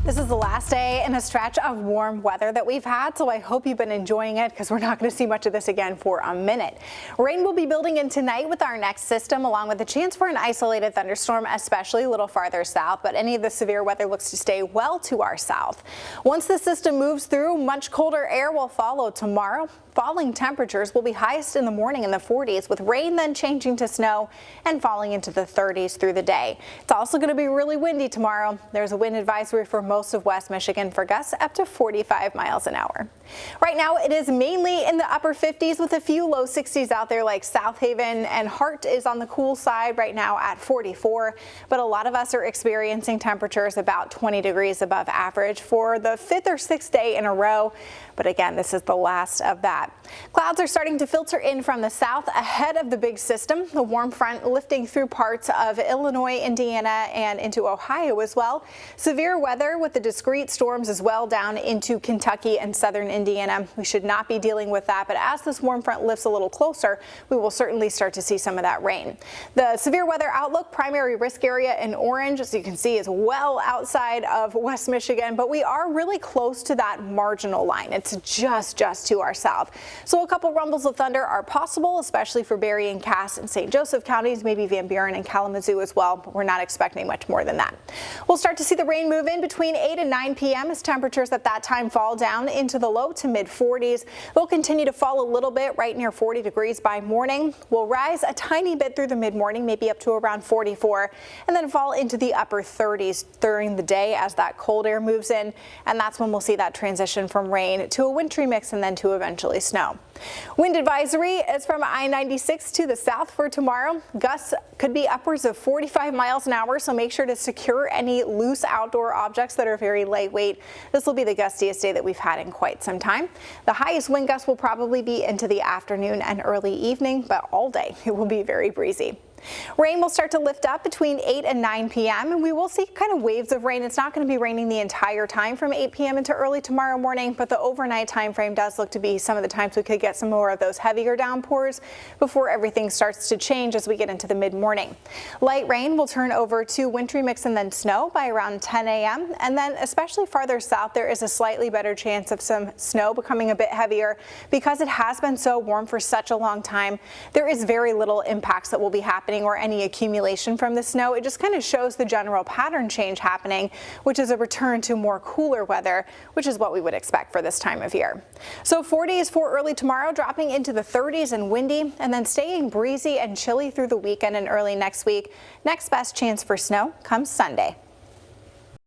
This is the last day in a stretch of warm weather that we've had, so I hope you've been enjoying it because we're not going to see much of this again for a minute. Rain will be building in tonight with our next system, along with a chance for an isolated thunderstorm, especially a little farther south, but any of the severe weather looks to stay well to our south. Once the system moves through, much colder air will follow tomorrow. Falling temperatures will be highest in the morning in the 40s, with rain then changing to snow and falling into the 30s through the day. It's also going to be really windy tomorrow. There's a wind advisory for most of West Michigan for gusts up to 45 miles an hour. Right now it is mainly in the upper 50s with a few low 60s out there like South Haven, and Hart is on the cool side right now at 44, but a lot of us are experiencing temperatures about 20 degrees above average for the 5th or 6th day in a row. But again, this is the last of that. Clouds are starting to filter in from the south ahead of the big system. The warm front lifting through parts of Illinois, Indiana, and into Ohio as well. Severe weather with the discrete storms as well down into Kentucky and southern Indiana. We should not be dealing with that, but as this warm front lifts a little closer, we will certainly start to see some of that rain. The severe weather outlook, primary risk area in orange, as you can see, is well outside of West Michigan, but we are really close to that marginal line. It's just to our south. So a couple rumbles of thunder are possible, especially for Berry and Cass and St. Joseph counties, maybe Van Buren and Kalamazoo as well, but we're not expecting much more than that. We'll start to see the rain move in between 8 and 9 p.m. as temperatures at that time fall down into the low to mid 40s. They'll continue to fall a little bit right near 40 degrees by morning. We'll rise a tiny bit through the mid morning, maybe up to around 44, and then fall into the upper 30s during the day as that cold air moves in, and that's when we'll see that transition from rain to a wintry mix and then to eventually snow. Wind advisory is from I-96 to the south for tomorrow. Gusts could be upwards of 45 miles an hour, so make sure to secure any loose outdoor objects that are very lightweight. This will be the gustiest day that we've had in quite some time. The highest wind gusts will probably be into the afternoon and early evening, but all day it will be very breezy. Rain will start to lift up between 8 and 9 p.m. and we will see kind of waves of rain. It's not going to be raining the entire time from 8 p.m. into early tomorrow morning, but the overnight time frame does look to be some of the times we could get some more of those heavier downpours before everything starts to change as we get into the mid-morning. Light rain will turn over to wintry mix and then snow by around 10 a.m. and then especially farther south there is a slightly better chance of some snow becoming a bit heavier because it has been so warm for such a long time. There is very little impacts that will be happening or any accumulation from the snow. It just kind of shows the general pattern change happening, which is a return to more cooler weather, which is what we would expect for this time of year. So 40s for early tomorrow, dropping into the 30s and windy, and then staying breezy and chilly through the weekend and early next week. Next best chance for snow comes Sunday.